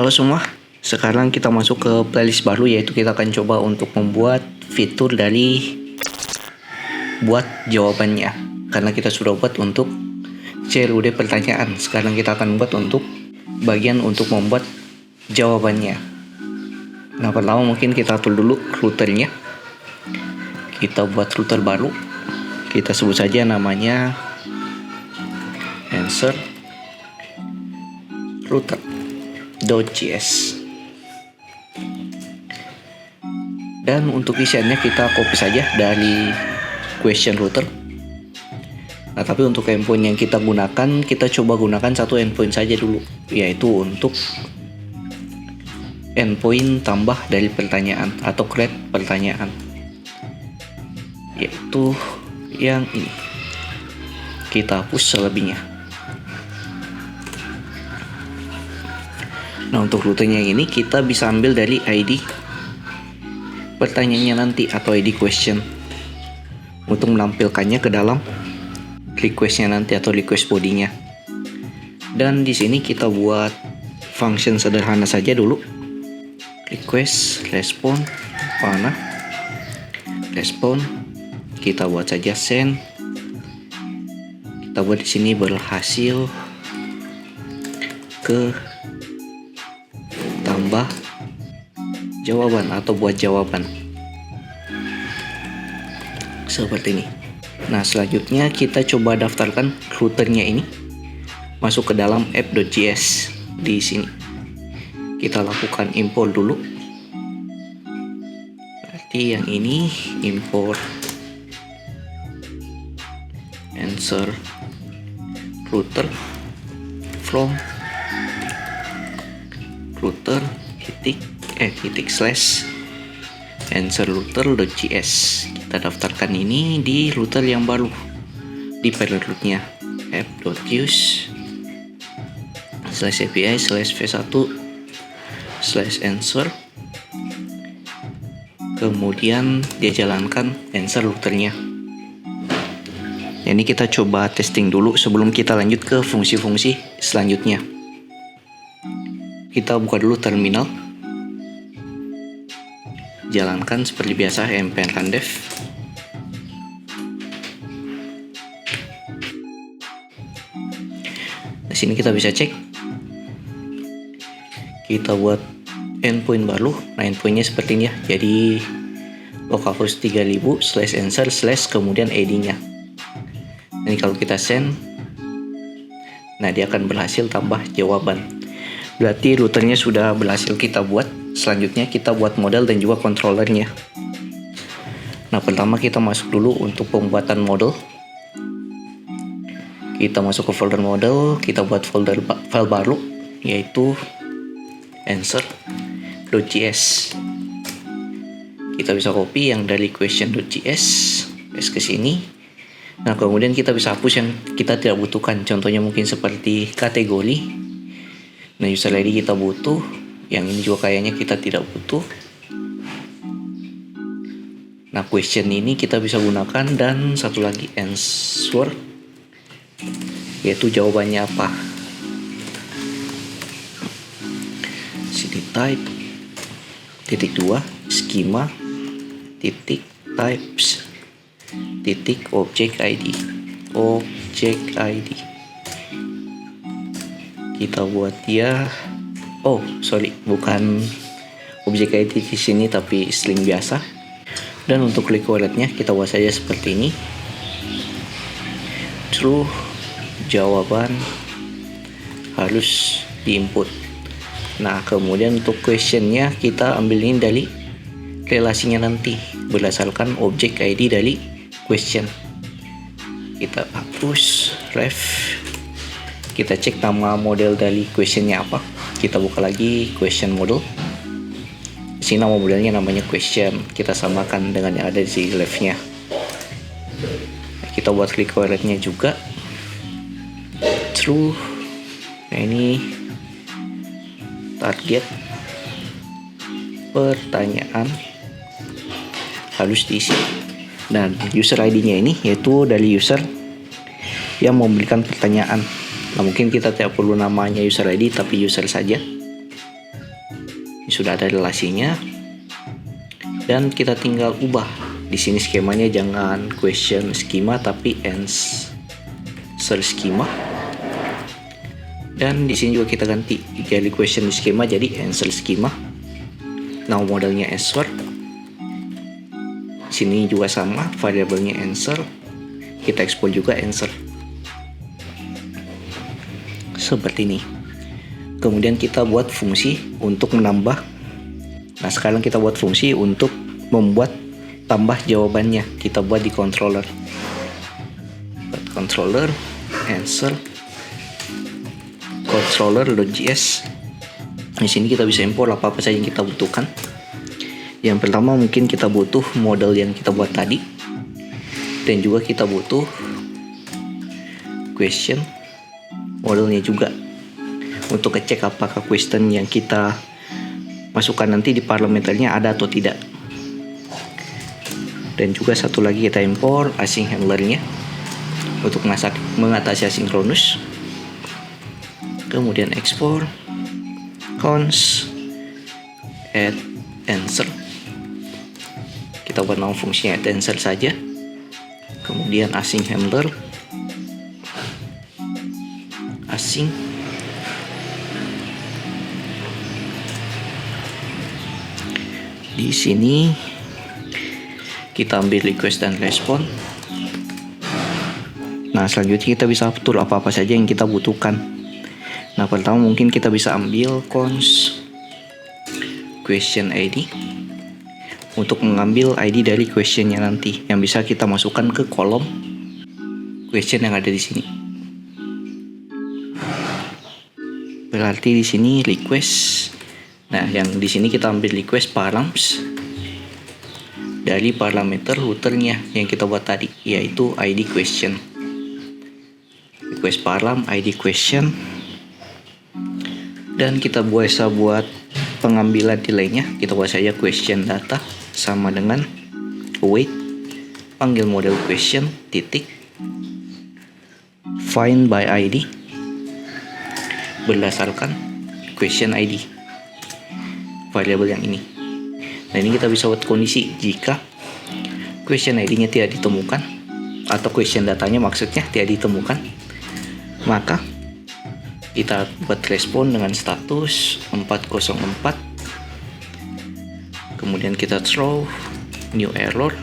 Halo semua, sekarang kita masuk ke playlist baru, yaitu kita akan coba untuk membuat fitur dari buat jawabannya. Karena kita sudah buat untuk CLUD pertanyaan, sekarang kita akan buat untuk bagian untuk membuat jawabannya. Nah, pertama mungkin kita atur dulu routernya. Kita buat router baru, kita sebut saja namanya answer router.js. Dan untuk isiannya kita copy saja dari question router. Nah, tapi untuk endpoint yang kita gunakan, kita coba gunakan satu endpoint saja dulu, yaitu untuk endpoint tambah dari pertanyaan atau create pertanyaan, yaitu yang ini. Kita hapus selebihnya. Nah, untuk rutenya yang ini kita bisa ambil dari ID pertanyaannya nanti atau ID question untuk menampilkannya ke dalam requestnya nanti atau request bodinya. Dan di sini kita buat function sederhana saja dulu. Request respond mana respond, kita buat saja send. Kita buat di sini berhasil ke tambah jawaban atau buat jawaban seperti ini. Nah, selanjutnya kita coba daftarkan routernya ini masuk ke dalam app.js. Di sini kita lakukan import dulu. Berarti yang ini import answer router from router // answer router.js. Kita daftarkan ini di router yang baru di payload rootnya app.use /api/v1/answer. Kemudian dia jalankan answer routernya. Ini kita coba testing dulu sebelum kita lanjut ke fungsi-fungsi selanjutnya. Kita buka dulu terminal, jalankan seperti biasa npm run dev. Di sini kita bisa cek, kita buat endpoint baru. Nah, endpointnya seperti ini ya, jadi localhost 3000/answer/ kemudian id-nya. Ini kalau kita send, nah dia akan berhasil tambah jawaban. Berarti routernya sudah berhasil kita buat. Selanjutnya kita buat model dan juga controllernya. Nah, pertama kita masuk dulu untuk pembuatan model. Kita masuk ke folder model, kita buat folder file baru, yaitu answer.js. Kita bisa copy yang dari question.js, paste ke sini. Nah, kemudian kita bisa hapus yang kita tidak butuhkan. Contohnya mungkin seperti kategori. Nah, user ID kita butuh, yang ini juga kayaknya kita tidak butuh. Nah, question ini kita bisa gunakan, dan satu lagi answer, yaitu jawabannya apa. Sini type (2) schema (types) object ID. Kita buat dia, bukan objek ID di sini tapi string biasa. Dan untuk requirednya kita buat saja seperti ini, true, jawaban harus diinput. Nah, kemudian untuk questionnya kita ambil ini dari relasinya nanti berdasarkan objek ID dari question. Kita hapus ref. Kita cek nama model dari questionnya apa. Kita buka lagi question model. Di sini nama modelnya namanya question. Kita samakan dengan yang ada di sini left-nya. Kita buat requirednya juga true. Nah, ini target pertanyaan harus diisi. Dan user ID-nya ini yaitu dari user yang memberikan pertanyaan. Nah, mungkin kita tidak perlu namanya user ID tapi user saja. sudah ada relasinya, dan kita tinggal ubah. Di sini skemanya jangan question schema tapi answer schema. Dan di sini juga kita ganti jadi question schema jadi answer schema. Now modelnya answer. Sini juga sama, variabelnya answer. Kita export juga answer. Seperti ini. Kemudian kita buat fungsi untuk menambah. Nah, sekarang kita buat fungsi untuk membuat tambah jawabannya. Kita buat di controller. Buat controller answer controller.js. Di sini kita bisa import apa-apa saja yang kita butuhkan. Yang pertama mungkin kita butuh model yang kita buat tadi, dan juga kita butuh question modelnya juga untuk ngecek apakah question yang kita masukkan nanti di parameternya ada atau tidak. Dan juga satu lagi kita import async handlernya untuk mengatasi asinkronus. Kemudian export const add answer. Kita buat nama fungsinya add answer saja. Kemudian async handler async di sini kita ambil request dan respon. Nah, selanjutnya kita bisa atur apa-apa saja yang kita butuhkan. Nah, pertama mungkin kita bisa ambil const question ID untuk mengambil ID dari questionnya nanti yang bisa kita masukkan ke kolom question yang ada di sini. Berarti di sini request. Nah, yang di sini kita ambil request params dari parameter routernya yang kita buat tadi, yaitu ID question. Request param ID question. Dan kita bisa buat pengambilan nilainya. Kita buat saja question data sama dengan await panggil model question titik find by ID berdasarkan question ID variabel yang ini. Nah, ini kita bisa buat kondisi jika question ID-nya tidak ditemukan atau question datanya maksudnya tidak ditemukan, maka kita buat respon dengan status 404. Kemudian kita throw new error.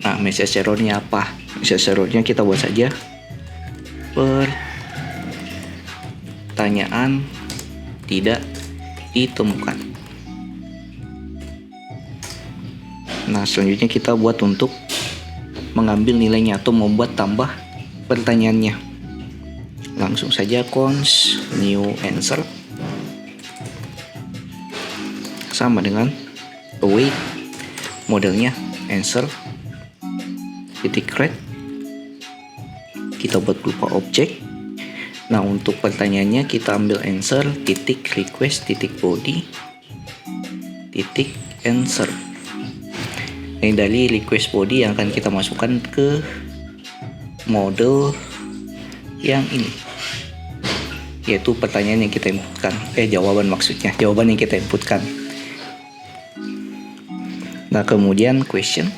Nah, message errornya apa? Message errornya kita buat saja pertanyaan tidak ditemukan. Nah, selanjutnya kita buat untuk mengambil nilainya atau membuat tambah pertanyaannya. Langsung saja const new answer sama dengan await modelnya answer titik read. Kita buat berupa objek. Nah, untuk pertanyaannya kita ambil answer titik request titik body titik answer. Ini dari request body yang akan kita masukkan ke model yang ini, yaitu pertanyaan yang kita inputkan, jawaban maksudnya, jawaban yang kita inputkan. Nah, kemudian question.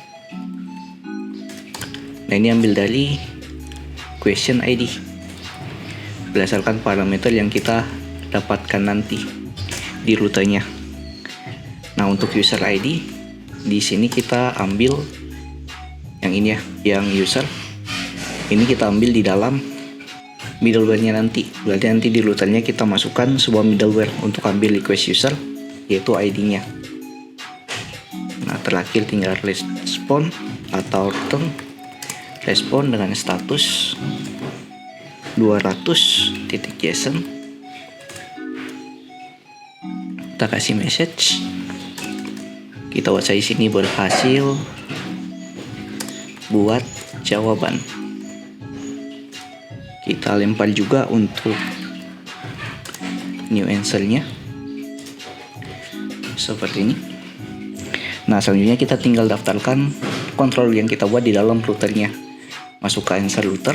Nah, ini ambil dari question ID berdasarkan parameter yang kita dapatkan nanti di rutenya. Nah, untuk user ID di sini kita ambil yang ini ya, yang user. Ini kita ambil di dalam middleware-nya nanti. Berarti nanti di routernya kita masukkan sebuah middleware untuk ambil request user, yaitu ID-nya. Nah, terakhir tinggal respon atau return respon dengan status 200.json. Kita kasih message. Kita buat saya sini berhasil buat jawaban. Kita lempar juga untuk new answer-nya seperti ini. Nah, selanjutnya kita tinggal daftarkan kontrol yang kita buat di dalam routernya. Masuk ke answer router.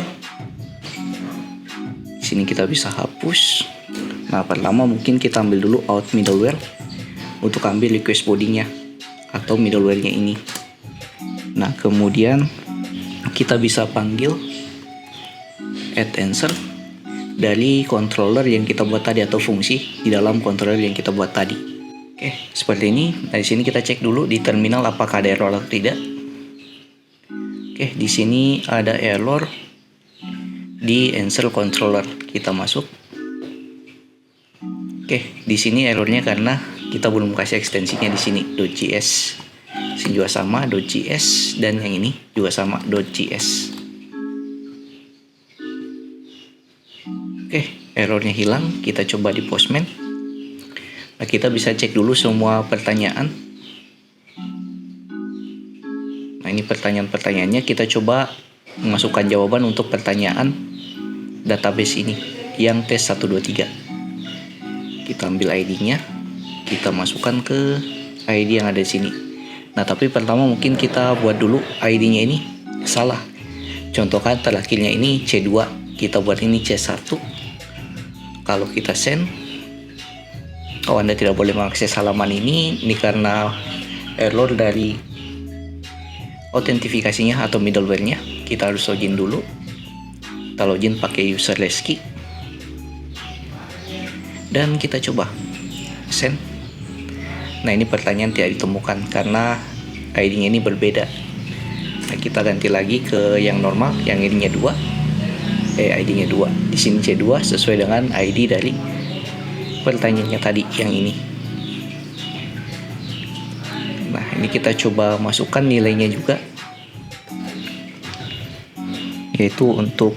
Di sini kita bisa hapus Nah, pertama mungkin kita ambil dulu out middleware untuk ambil request body-nya atau middleware-nya ini. Nah, kemudian kita bisa panggil add answer dari controller yang kita buat tadi atau fungsi di dalam controller yang kita buat tadi. Oke, seperti ini. Dari sini kita cek dulu di terminal apakah ada error atau tidak. Oke, di sini ada error di answer controller. Kita masuk. Oke, di sini errornya karena kita belum kasih ekstensinya di sini .js. Sini juga sama .js dan yang ini juga sama .js. Oke, errornya hilang. Kita coba di Postman. Nah, kita bisa cek dulu semua pertanyaan. Nah, ini pertanyaan-pertanyaannya. Kita coba memasukkan jawaban untuk pertanyaan database ini yang tes 123. Kita ambil ID-nya, kita masukkan ke ID yang ada di sini. Nah, tapi pertama mungkin kita buat dulu ID-nya ini salah. Contohkan terakhirnya ini C2, kita buat ini C1. Kalau kita send, Anda tidak boleh mengakses halaman ini karena error dari autentifikasinya atau middleware-nya. Kita harus login dulu. Kita login pakai userless key. Dan kita coba send. Nah, ini pertanyaan tidak ditemukan karena ID-nya ini berbeda. Nah, kita ganti lagi ke yang normal, yang ID-nya 2. ID-nya 2. Di sini C2 sesuai dengan ID dari pertanyaannya tadi yang ini. Nah, ini kita coba masukkan nilainya juga. Yaitu untuk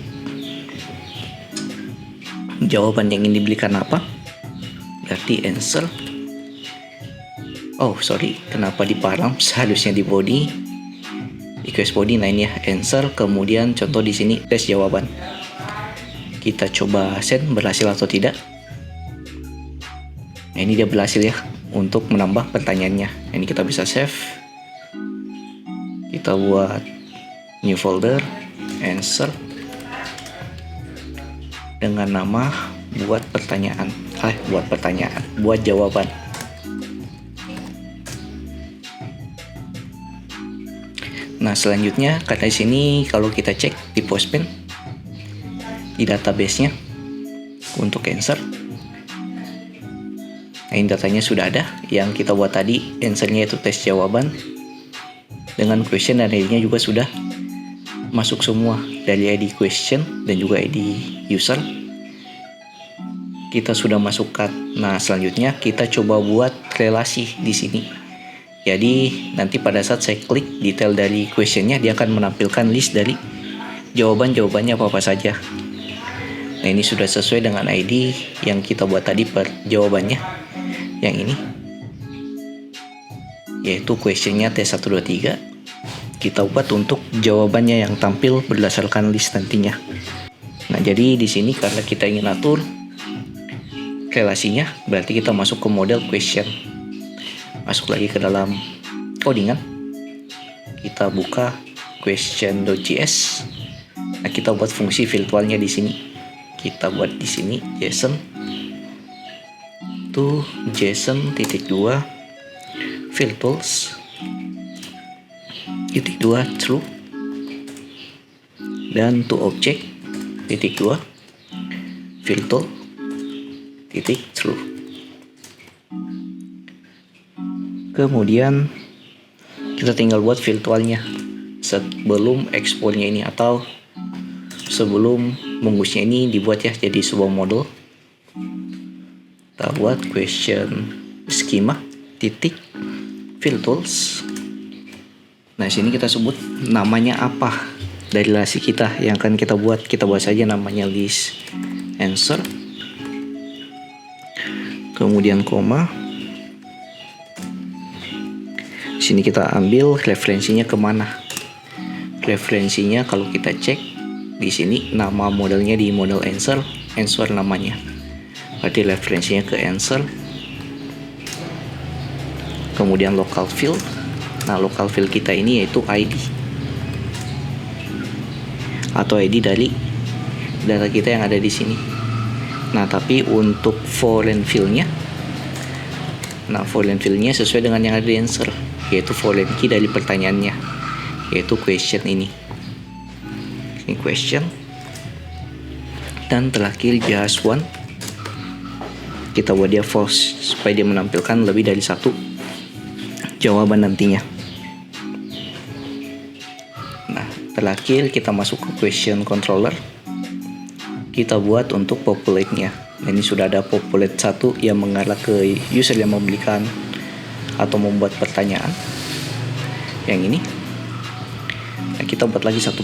jawaban yang ingin diberikan apa? Berarti answer. Oh, sorry, kenapa di param? Seharusnya di body. Request body. Nah, ini ya answer. Kemudian contoh di sini tes jawaban. Kita coba send berhasil atau tidak. Nah, ini dia berhasil ya untuk menambah pertanyaannya. Ini kita bisa save. Kita buat new folder, answer dengan nama buat jawaban. Nah, selanjutnya kata di sini kalau kita cek di Postman di database-nya untuk answer. Nah, ini datanya sudah ada yang kita buat tadi, answer-nya itu tes jawaban dengan question dan ID-nya juga sudah masuk semua dari ID question dan juga ID user. Kita sudah masukkan. Nah, selanjutnya kita coba buat relasi di sini. Jadi nanti pada saat saya klik detail dari questionnya, dia akan menampilkan list dari jawabannya apa saja. Nah, ini sudah sesuai dengan ID yang kita buat tadi per jawabannya. Yang ini yaitu questionnya T123. Kita buat untuk jawabannya yang tampil berdasarkan list nantinya. Nah, jadi di sini karena kita ingin atur relasinya, berarti kita masuk ke model question. Masuk lagi ke dalam codingan. Kita buka question.js. Nah, kita buat fungsi virtualnya di sini. Kita buat di sini JSON to JSON.2 virtuals .2 true dan to object .2 virtual true. Kemudian kita tinggal buat virtualnya sebelum exportnya ini atau sebelum bungkusnya ini dibuat ya jadi sebuah model. Kita buat question schema virtuals. Nah, sini kita sebut namanya apa dari relasi kita yang akan kita buat. Kita buat saja namanya list answer. Kemudian koma. Sini kita ambil referensinya kemana. Referensinya kalau kita cek di sini nama modelnya di model answer namanya. Berarti referensinya ke answer. Kemudian local field. Nah, local field kita ini yaitu ID atau ID dari data kita yang ada di sini. Nah, tapi untuk foreign field-nya, sesuai dengan yang ada di answer, yaitu foreign key dari pertanyaannya, yaitu question ini. Ini question. Dan terakhir just one. Kita buat dia false supaya dia menampilkan lebih dari satu jawaban nantinya. Nah, terakhir kita masuk ke question controller. Kita buat untuk populate-nya. Ini sudah ada populate 1 yang mengarah ke user yang membelikan atau membuat pertanyaan. Yang ini. Nah, kita buat lagi satu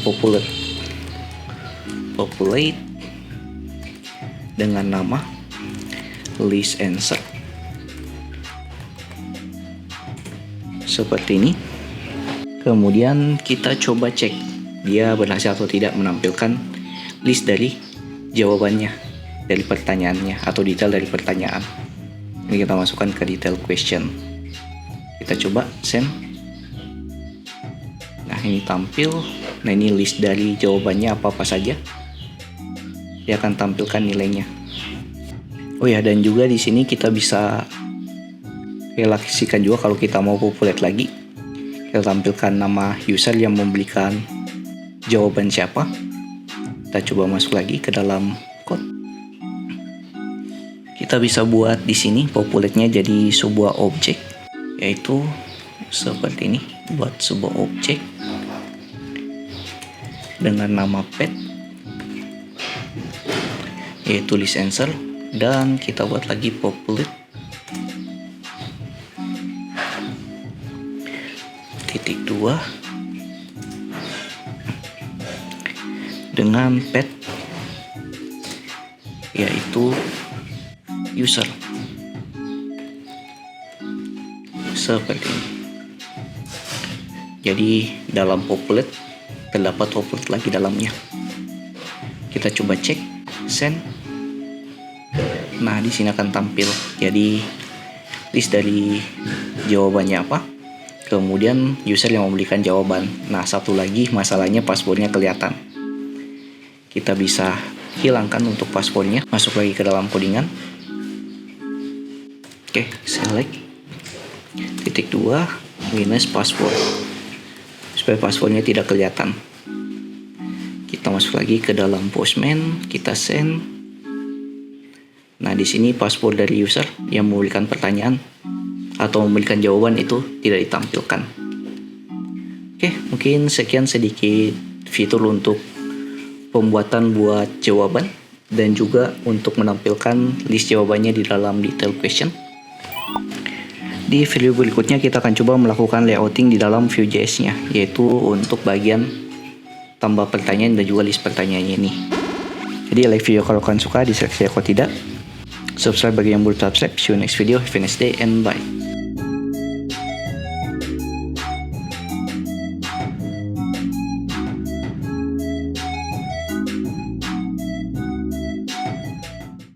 populate dengan nama list answer. Seperti ini. Kemudian kita coba cek dia berhasil atau tidak menampilkan list dari jawabannya, dari pertanyaannya atau detail dari pertanyaan. Ini kita masukkan ke detail question. Kita coba send. Nah, ini tampil. Nah, ini list dari jawabannya apa-apa saja. Dia akan tampilkan nilainya. Oh ya, dan juga di sini kita bisa relasikan juga kalau kita mau populate lagi. Kita tampilkan nama user yang memberikan jawaban siapa. Kita coba masuk lagi ke dalam code. Kita bisa buat di sini populate-nya jadi sebuah objek, yaitu seperti ini. Buat sebuah objek dengan nama pet, yaitu list answer. Dan kita buat lagi populate .2 dengan pet, yaitu user. Seperti ini. Jadi dalam populate terdapat populate lagi dalamnya. Kita coba cek send. Nah, di sini akan tampil. Jadi list dari jawabannya apa. Kemudian user yang memberikan jawaban. Nah, satu lagi masalahnya passwordnya kelihatan. Kita bisa hilangkan untuk passwordnya. Masuk lagi ke dalam codingan. Oke, select .2 minus password supaya passwordnya tidak kelihatan. Kita masuk lagi ke dalam Postman. Kita send. Nah, di sini password dari user yang memberikan pertanyaan atau memberikan jawaban itu tidak ditampilkan. Oke, mungkin sekian sedikit fitur untuk pembuatan buat jawaban dan juga untuk menampilkan list jawabannya di dalam detail question. Di video berikutnya kita akan coba melakukan layouting di dalam Vue.js-nya, yaitu untuk bagian tambah pertanyaan dan juga list pertanyaannya ini. Jadi like video kalau kalian suka, dislike kalau tidak. Subscribe bagi yang belum subscribe. See you next video. Have a nice day and bye.